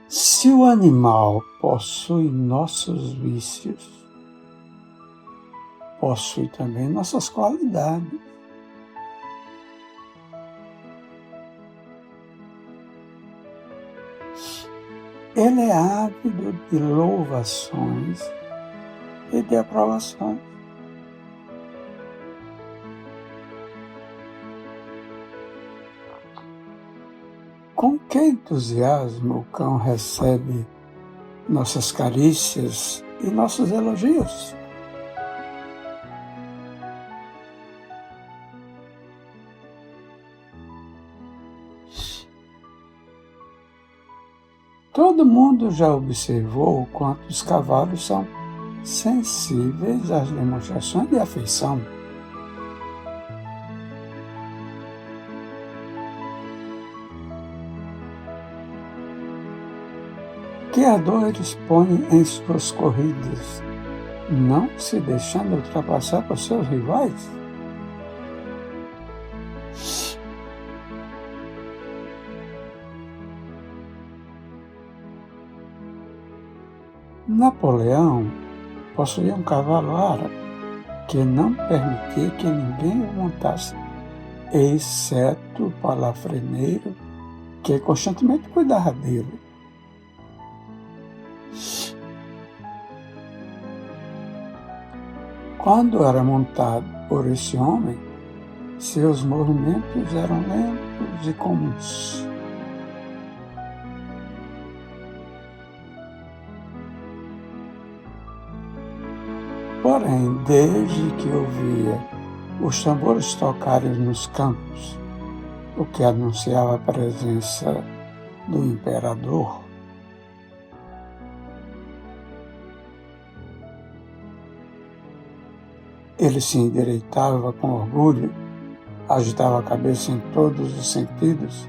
Se o animal possui nossos vícios, possui também nossas qualidades. Ele é ávido de louvações e de aprovações. Com que entusiasmo o cão recebe nossas carícias e nossos elogios? Todo mundo já observou o quanto os cavalos são sensíveis às demonstrações de afeição. Que ardor eles põem em suas corridas, não se deixando ultrapassar por seus rivais? Napoleão possuía um cavalo árabe que não permitia que ninguém o montasse, exceto o palafreneiro que constantemente cuidava dele. Quando era montado por esse homem, seus movimentos eram lentos e comuns. Porém, desde que ouvia os tambores tocarem nos campos, o que anunciava a presença do imperador, ele se endireitava com orgulho, agitava a cabeça em todos os sentidos,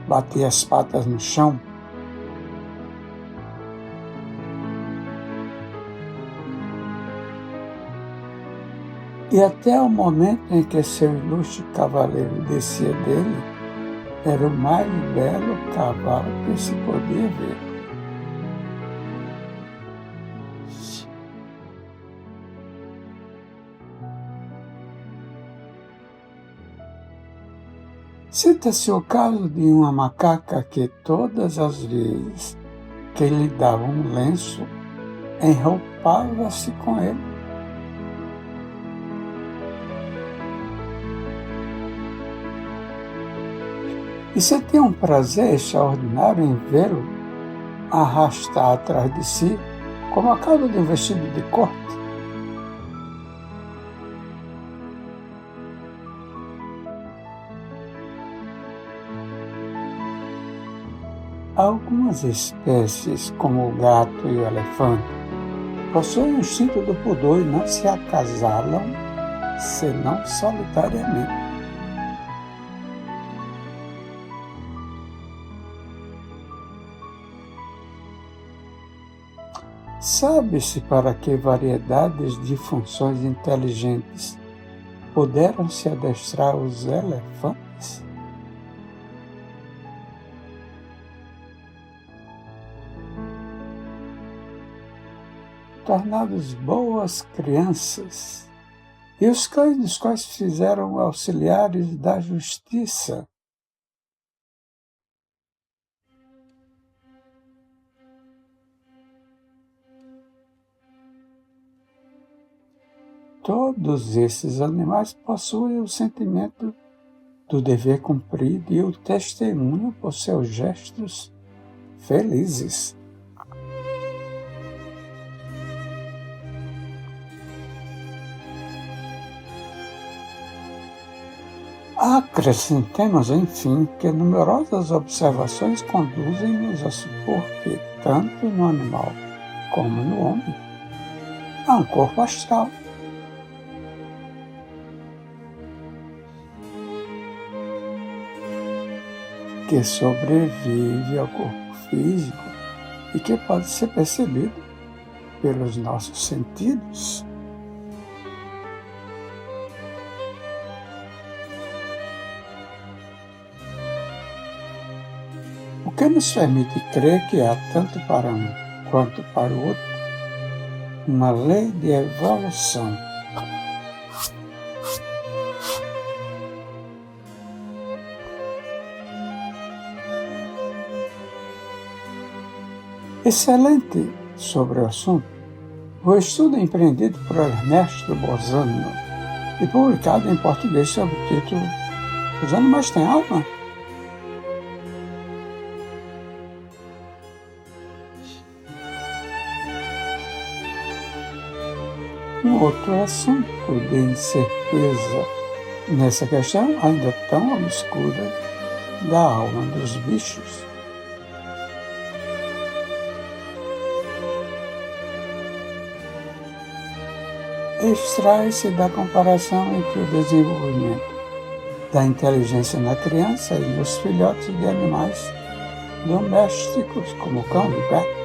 batia as patas no chão. E até o momento em que seu ilustre cavaleiro descia dele, era o mais belo cavalo que se podia ver. Cita-se o caso de uma macaca que todas as vezes que lhe dava um lenço, enroupava-se com ele. E sentia um prazer extraordinário em vê-lo arrastar atrás de si como a cauda de um vestido de corte. Algumas espécies, como o gato e o elefante, possuem o instinto do pudor e não se acasalam senão solitariamente. Sabe-se para que variedades de funções inteligentes puderam se adestrar os elefantes? Tornados boas crianças, e os cães dos quais fizeram auxiliares da justiça. Todos esses animais possuem o sentimento do dever cumprido e o testemunho por seus gestos felizes. Acrescentemos, enfim, que numerosas observações conduzem-nos a supor que, tanto no animal como no homem, há um corpo astral. Que sobrevive ao corpo físico e que pode ser percebido pelos nossos sentidos. que nos permite crer que há, tanto para um quanto para o outro, uma lei de evolução. Excelente sobre o assunto, o estudo empreendido por Ernesto Bozano e publicado em português sob o título Os Animais Têm Alma? Um outro assunto de incerteza nessa questão ainda tão obscura da alma dos bichos. Extrai-se da comparação entre o desenvolvimento da inteligência na criança e nos filhotes de animais domésticos, como o cão e o gato.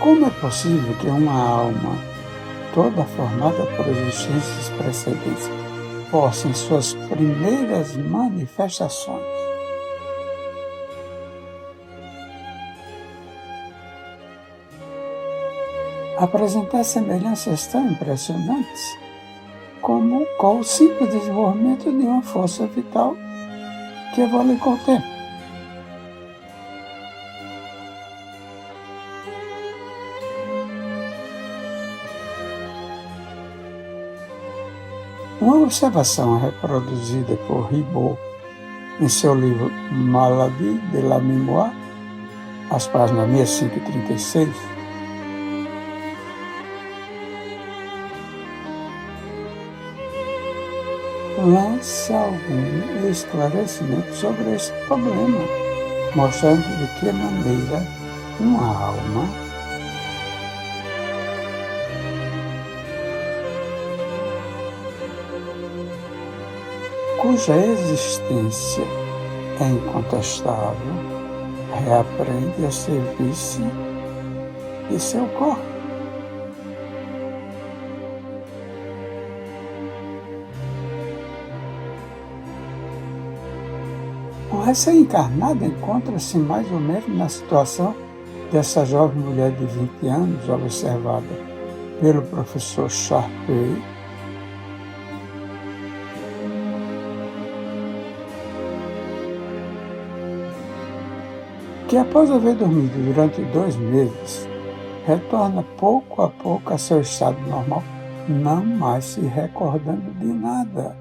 Como é possível que uma alma, toda formada por existências precedentes, possa, em suas primeiras manifestações, apresentar semelhanças tão impressionantes como com o simples desenvolvimento de uma força vital que evolui com o tempo? Uma observação reproduzida por Ribot em seu livro Maladie de la Mémoire, as páginas 65 e 36, lança algum esclarecimento sobre esse problema, mostrando de que maneira uma alma cuja existência é incontestável reaprende a servir-se de seu corpo. O recém-encarnado encontra-se mais ou menos na situação dessa jovem mulher de 20 anos, observada pelo professor Charpey, que após haver dormido durante 2 meses, retorna pouco a pouco a seu estado normal, não mais se recordando de nada.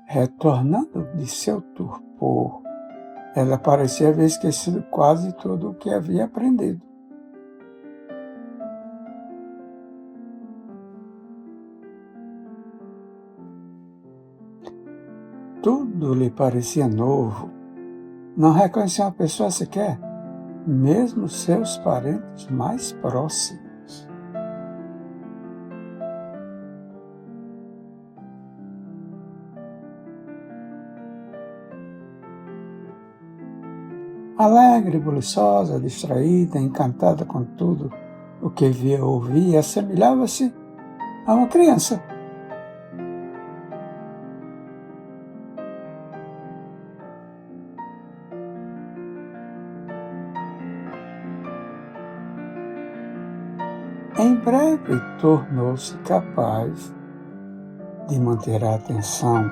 Retornando de seu torpor, ela parecia haver esquecido quase tudo o que havia aprendido. Tudo lhe parecia novo. Não reconhecia uma pessoa sequer, mesmo seus parentes mais próximos. Alegre, buliçosa, distraída, encantada com tudo o que via ou ouvia, assemelhava-se a uma criança. Em breve tornou-se capaz de manter a atenção.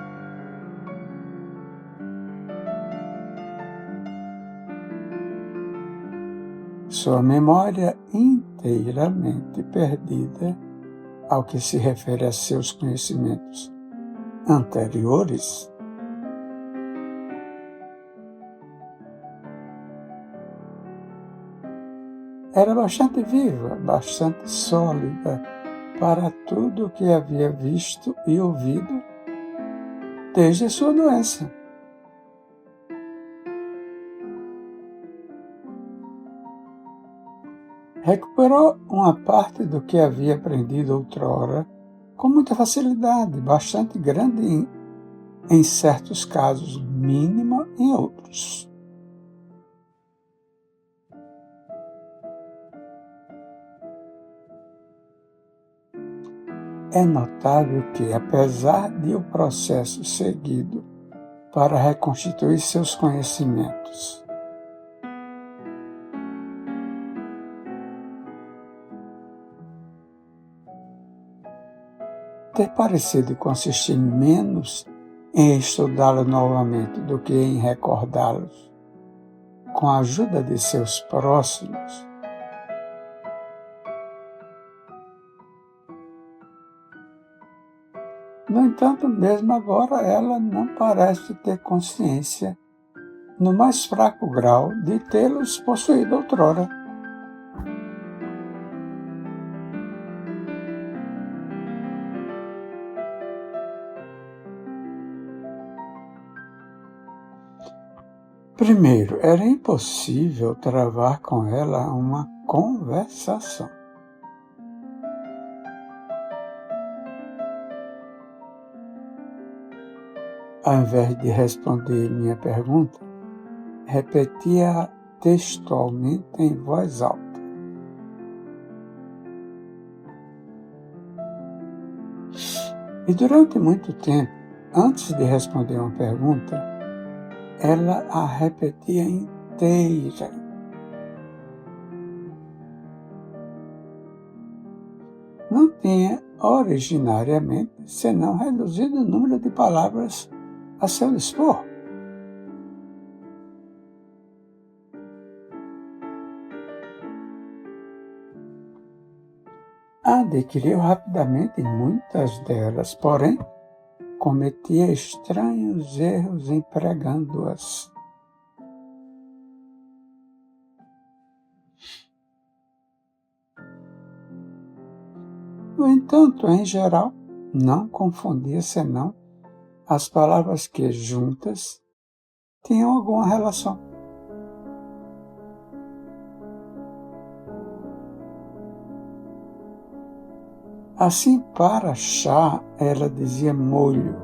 Sua memória inteiramente perdida ao que se refere a seus conhecimentos anteriores, era bastante viva, bastante sólida para tudo o que havia visto e ouvido desde a sua doença. Recuperou uma parte do que havia aprendido outrora com muita facilidade, bastante grande em certos casos, mínima em outros. É notável que, apesar de o processo seguido para reconstituir seus conhecimentos ter parecido consistir menos em estudá-los novamente do que em recordá-los, com a ajuda de seus próximos, no entanto, mesmo agora, ela não parece ter consciência, no mais fraco grau, de tê-los possuído outrora. Primeiro, era impossível travar com ela uma conversação. Ao invés de responder minha pergunta, repetia textualmente em voz alta. E durante muito tempo, antes de responder uma pergunta, ela a repetia inteira. Não tinha originariamente senão reduzido o número de palavras a seu dispor. Adquiriu rapidamente muitas delas, porém, cometia estranhos erros empregando-as. No entanto, em geral, não confundia senão as palavras que, juntas, tinham alguma relação. Assim, para chá, ela dizia molho,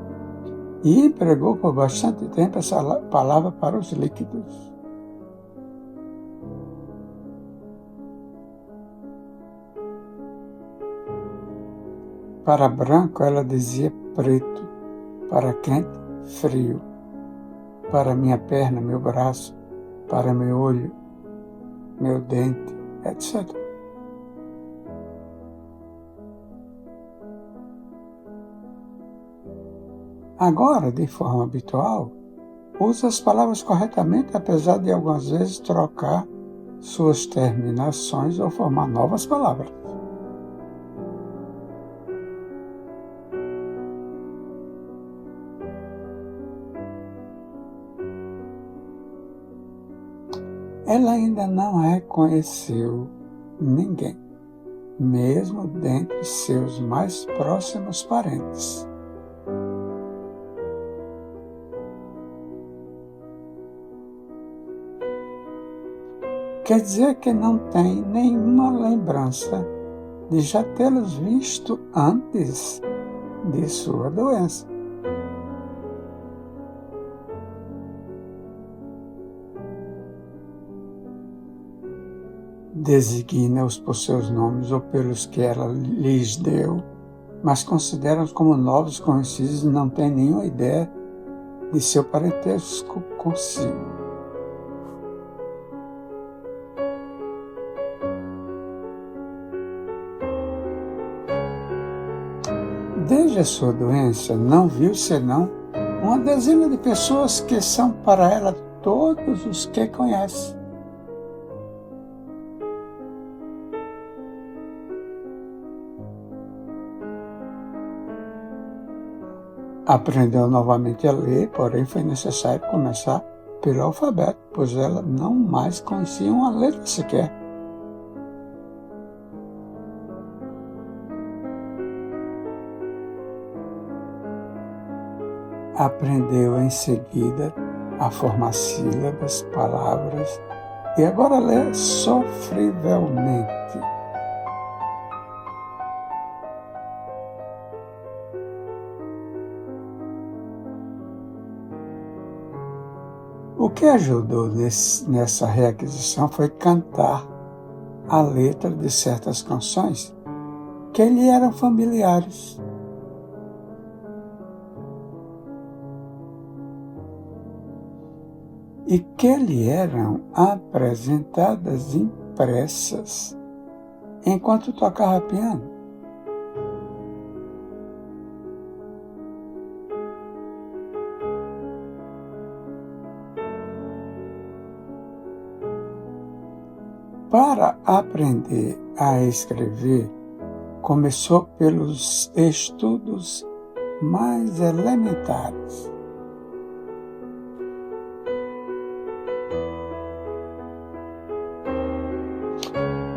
e empregou por bastante tempo essa palavra para os líquidos. Para branco, ela dizia preto, para quente, frio, para minha perna, meu braço, para meu olho, meu dente, etc. Agora, de forma habitual, usa as palavras corretamente, apesar de algumas vezes trocar suas terminações ou formar novas palavras. Ela ainda não reconheceu ninguém, mesmo dentre seus mais próximos parentes. Quer dizer que não tem nenhuma lembrança de já tê-los visto antes de sua doença. Designa-os por seus nomes ou pelos que ela lhes deu, mas considera-os como novos conhecidos e não tem nenhuma ideia de seu parentesco consigo. Desde a sua doença, não viu senão uma dezena de pessoas que são para ela todos os que conhece. Aprendeu novamente a ler, porém foi necessário começar pelo alfabeto, pois ela não mais conhecia uma letra sequer. Aprendeu em seguida a formar sílabas, palavras, e agora lê sofrivelmente. O que ajudou nessa reaquisição foi cantar a letra de certas canções que lhe eram familiares. E que lhe eram apresentadas impressas enquanto tocava piano. Para aprender a escrever, começou pelos estudos mais elementares.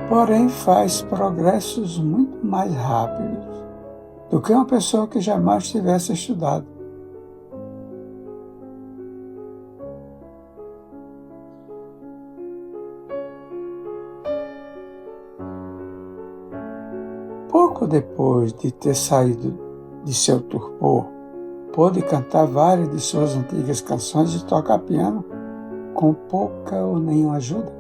Porém, faz progressos muito mais rápidos do que uma pessoa que jamais tivesse estudado. Pouco depois de ter saído de seu torpor, pôde cantar várias de suas antigas canções e tocar piano com pouca ou nenhuma ajuda.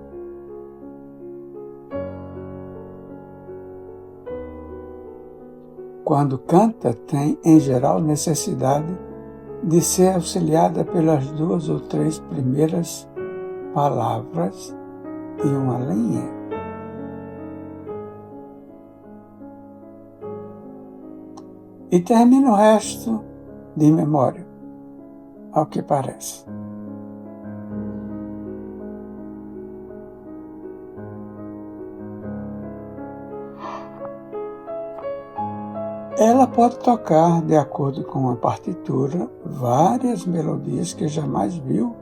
Quando canta, tem, em geral, necessidade de ser auxiliada pelas 2 ou 3 primeiras palavras de uma linha. E termina o resto de memória, ao que parece. Ela pode tocar, de acordo com a partitura, várias melodias que jamais viu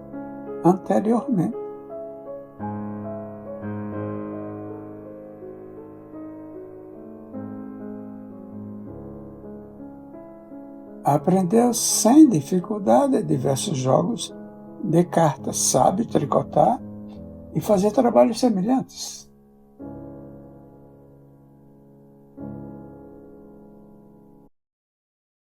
anteriormente. Aprendeu sem dificuldade diversos jogos de cartas, sabe tricotar e fazer trabalhos semelhantes.